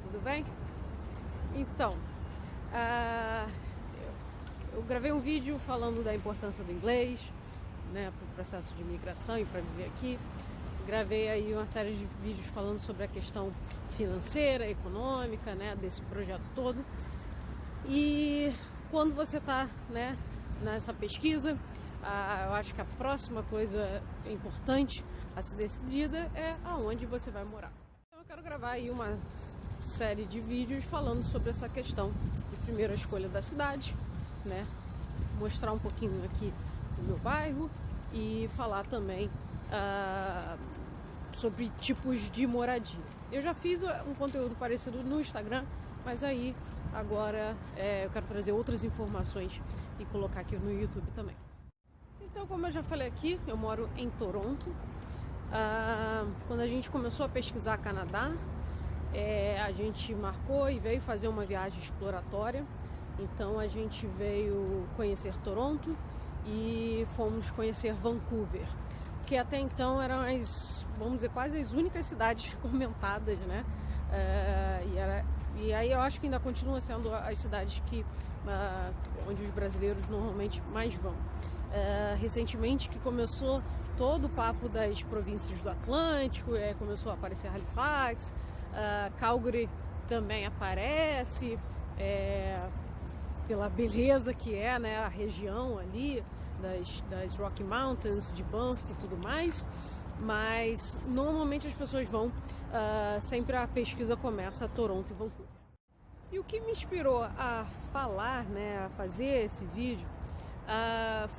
Tudo bem? Então, eu gravei um vídeo falando da importância do inglês, né, para o processo de imigração e para viver aqui. Gravei aí uma série de vídeos falando sobre a questão financeira, econômica, né, desse projeto todo. E quando você está, né, nessa pesquisa, eu acho que a próxima coisa importante a ser decidida é aonde você vai morar. Então eu quero gravar aí uma série de vídeos falando sobre essa questão de primeira escolha da cidade, né? Mostrar um pouquinho aqui do meu bairro e falar também sobre tipos de moradia. Eu já fiz um conteúdo parecido no Instagram, mas aí agora eu quero trazer outras informações e colocar aqui no YouTube também. Então, como eu já falei aqui, eu moro em Toronto. Quando a gente começou a pesquisar Canadá, a gente marcou e veio fazer uma viagem exploratória. Então a gente veio conhecer Toronto e fomos conhecer Vancouver, que até então eram vamos dizer, quase as únicas cidades comentadas, né? E aí eu acho que ainda continua sendo as cidades onde os brasileiros normalmente mais vão. Recentemente que começou todo o papo das províncias do Atlântico, começou a aparecer Halifax, Calgary também aparece, pela beleza que né, a região ali das Rocky Mountains, de Banff e tudo mais, mas normalmente as pessoas vão, sempre a pesquisa começa a Toronto e Vancouver. E o que me inspirou a falar, né, a fazer esse vídeo,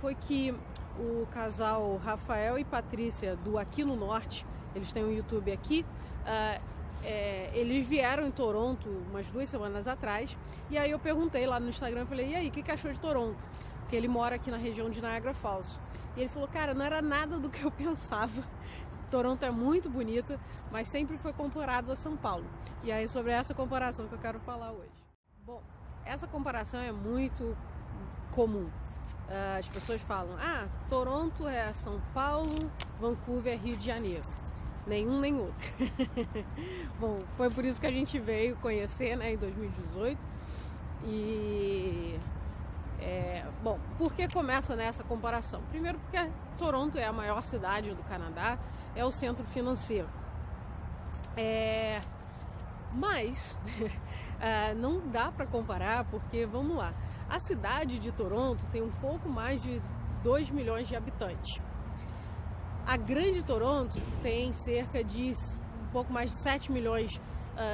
foi que o casal Rafael e Patrícia do Aqui no Norte, eles têm um YouTube aqui, eles vieram em Toronto umas 2 semanas atrás, e aí eu perguntei lá no Instagram, falei, e aí, o que achou de Toronto? Porque ele mora aqui na região de Niagara Falls. E ele falou, cara, não era nada do que eu pensava. Toronto é muito bonita, mas sempre foi comparado a São Paulo. E aí sobre essa comparação que eu quero falar hoje. Bom, essa comparação é muito comum. As pessoas falam, Toronto é São Paulo, Vancouver é Rio de Janeiro. Nenhum nem outro. Bom, foi por isso que a gente veio conhecer, né, em 2018. E bom, por que começa nessa comparação? Primeiro porque Toronto é a maior cidade do Canadá, é o centro financeiro. Mas não dá para comparar porque, vamos lá, a cidade de Toronto tem um pouco mais de 2 milhões de habitantes. A grande Toronto tem cerca de um pouco mais de 7 milhões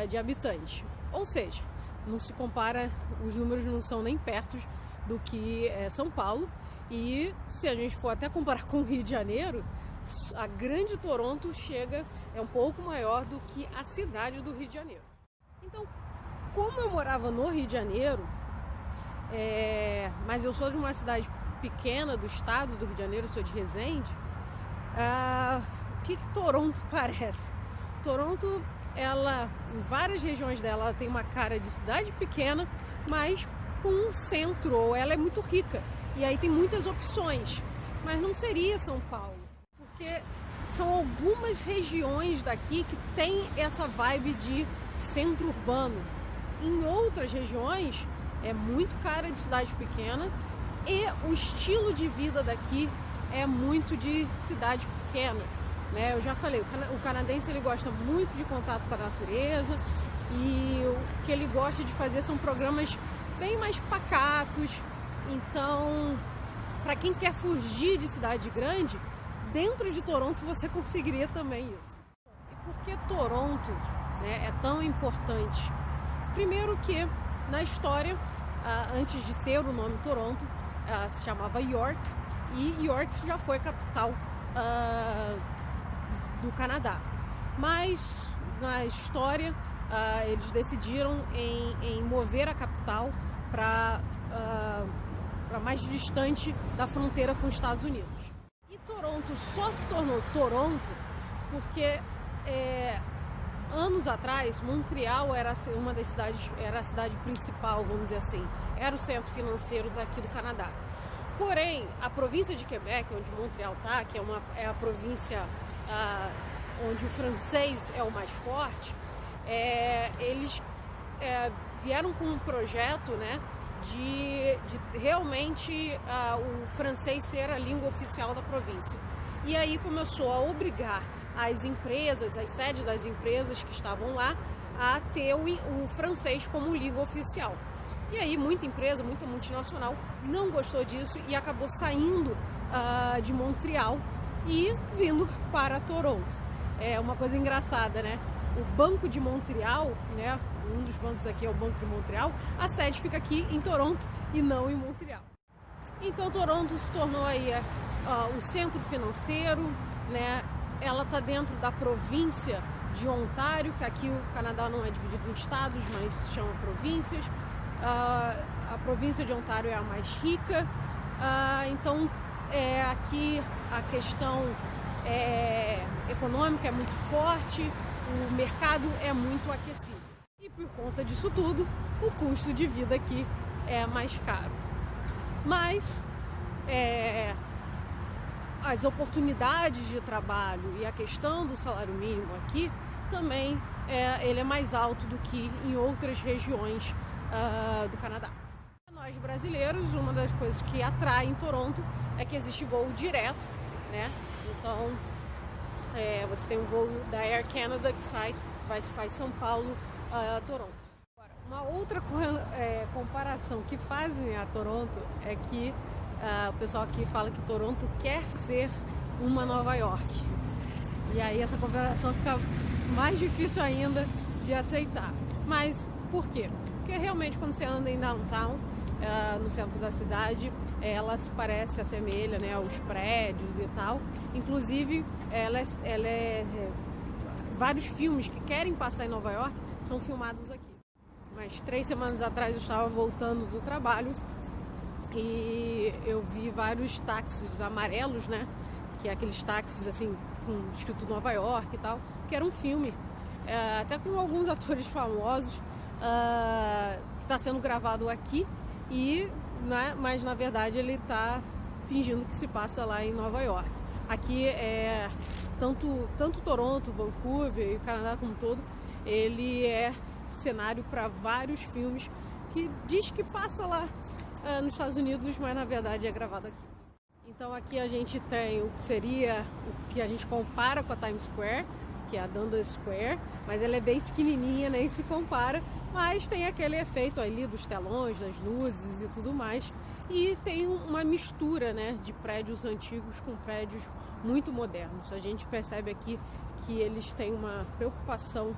de habitantes. Ou seja, não se compara, os números não são nem perto do que é São Paulo. E se a gente for até comparar com o Rio de Janeiro, a grande Toronto é um pouco maior do que a cidade do Rio de Janeiro. Então, como eu morava no Rio de Janeiro, mas eu sou de uma cidade pequena do estado do Rio de Janeiro, eu sou de Resende, o que Toronto parece? Toronto, em várias regiões dela, ela tem uma cara de cidade pequena, mas com um centro, ou ela é muito rica. E aí tem muitas opções, mas não seria São Paulo, porque são algumas regiões daqui que tem essa vibe de centro urbano. Em outras regiões, é muito cara de cidade pequena e o estilo de vida daqui é muito de cidade pequena, né? Eu já falei, o canadense ele gosta muito de contato com a natureza e o que ele gosta de fazer são programas bem mais pacatos. Então, para quem quer fugir de cidade grande, dentro de Toronto você conseguiria também isso. E por que Toronto, né, é tão importante? Primeiro que na história, antes de ter o nome Toronto, se chamava York, e York já foi capital do Canadá. Mas na história eles decidiram em mover a capital para mais distante da fronteira com os Estados Unidos. E Toronto só se tornou Toronto porque anos atrás Montreal era uma das cidades, era a cidade principal, vamos dizer assim, era o centro financeiro daqui do Canadá. Porém, a província de Quebec, onde Montreal está, que é a província onde o francês é o mais forte, eles vieram com um projeto, né, de realmente o francês ser a língua oficial da província. E aí começou a obrigar as empresas, as sedes das empresas que estavam lá, a ter o francês como língua oficial. E aí muita empresa, muita multinacional não gostou disso e acabou saindo de Montreal e vindo para Toronto. É uma coisa engraçada, né? O Banco de Montreal, né? Um dos bancos aqui é o Banco de Montreal, a sede fica aqui em Toronto e não em Montreal. Então Toronto se tornou aí o centro financeiro, né? Ela está dentro da província de Ontário, que aqui o Canadá não é dividido em estados, mas se chama províncias. A província de Ontário é a mais rica, então aqui a questão econômica é muito forte, o mercado é muito aquecido. E por conta disso tudo, o custo de vida aqui é mais caro. Mas as oportunidades de trabalho e a questão do salário mínimo aqui também ele é mais alto do que em outras regiões do Canadá. Nós brasileiros, uma das coisas que atrai em Toronto é que existe voo direto, né? Então você tem um voo da Air Canada que faz São Paulo a Toronto. Agora, uma outra comparação que fazem a Toronto é que o pessoal aqui fala que Toronto quer ser uma Nova York. E aí essa comparação fica mais difícil ainda de aceitar. Mas por quê? Porque realmente quando você anda em downtown, no centro da cidade, ela se parece, assemelha, né, aos prédios e tal. Inclusive, vários filmes que querem passar em Nova York são filmados aqui. Mas 3 semanas atrás eu estava voltando do trabalho e eu vi vários táxis amarelos, né, que é aqueles táxis assim com escrito Nova York e tal, que era um filme, até com alguns atores famosos, que está sendo gravado aqui, mas na verdade ele está fingindo que se passa lá em Nova York. Aqui tanto Toronto, Vancouver e o Canadá como um todo, ele é cenário para vários filmes que diz que passa lá nos Estados Unidos, mas na verdade é gravado aqui. Então aqui a gente tem o que a gente compara com a Times Square, que é a Dundas Square, mas ela é bem pequenininha, nem se compara, mas tem aquele efeito ali dos telões, das luzes e tudo mais, e tem uma mistura, né, de prédios antigos com prédios muito modernos. A gente percebe aqui que eles têm uma preocupação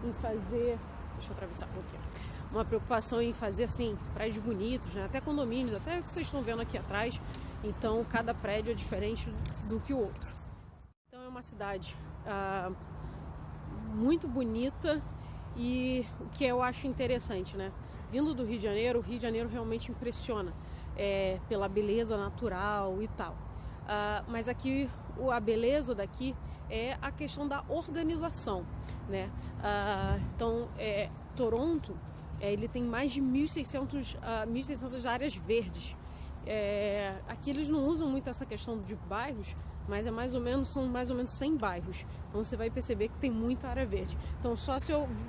em fazer, deixa eu atravessar um pouquinho, uma preocupação em fazer assim prédios bonitos, né, até condomínios, até o que vocês estão vendo aqui atrás. Então cada prédio é diferente do que o outro. Então é uma cidade muito bonita, e o que eu acho interessante, né? Vindo do Rio de Janeiro, o Rio de Janeiro realmente impressiona pela beleza natural e tal. Mas aqui, a beleza daqui é a questão da organização, né? Então, Toronto, ele tem mais de 1.600 áreas verdes. Aqui eles não usam muito essa questão de bairros, mas são mais ou menos 100 bairros. Então você vai perceber que tem muita área verde. Então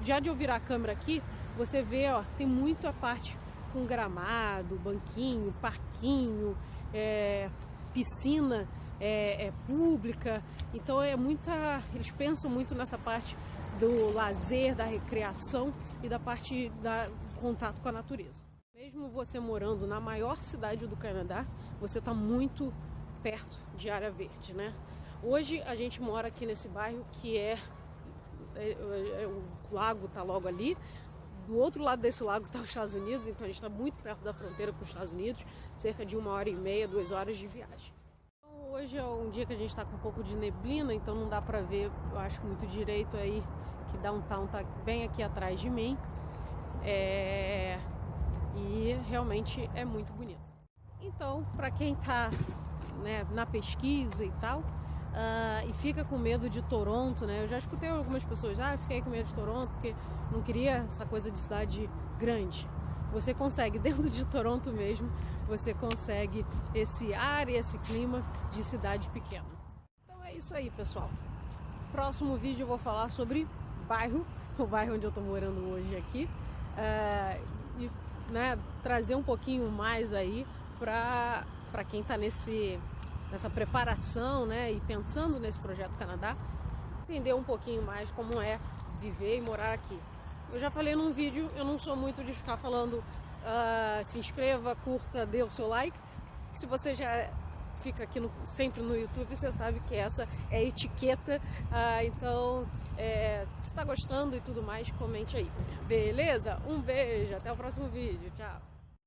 já de eu virar a câmera aqui, você vê, ó, tem muita parte com gramado, banquinho, parquinho, piscina pública. Então eles pensam muito nessa parte do lazer, da recreação e da parte do contato com a natureza. Mesmo você morando na maior cidade do Canadá, você está muito perto de área verde, né? Hoje a gente mora aqui nesse bairro que o lago está logo ali. Do outro lado desse lago está os Estados Unidos, então a gente está muito perto da fronteira com os Estados Unidos, cerca de 1h30, 2 horas de viagem. Então, hoje é um dia que a gente está com um pouco de neblina, então não dá para ver, eu acho, muito direito aí, que Downtown está bem aqui atrás de mim. E realmente é muito bonito. Então, para quem está, né, na pesquisa e tal, e fica com medo de Toronto, né? Eu já escutei algumas pessoas, fiquei com medo de Toronto porque não queria essa coisa de cidade grande. Você consegue, dentro de Toronto mesmo, você consegue esse ar e esse clima de cidade pequena. Então é isso aí, pessoal. Próximo vídeo eu vou falar sobre o bairro onde eu tô morando hoje aqui, e, né, trazer um pouquinho mais aí para quem tá nessa preparação, né, e pensando nesse projeto Canadá, entender um pouquinho mais como é viver e morar aqui. Eu já falei num vídeo, eu não sou muito de ficar falando se inscreva, curta, dê o seu like. Se você já fica aqui sempre no YouTube, você sabe que essa é a etiqueta, então se está gostando e tudo mais, comente aí. Beleza? Um beijo, até o próximo vídeo, tchau!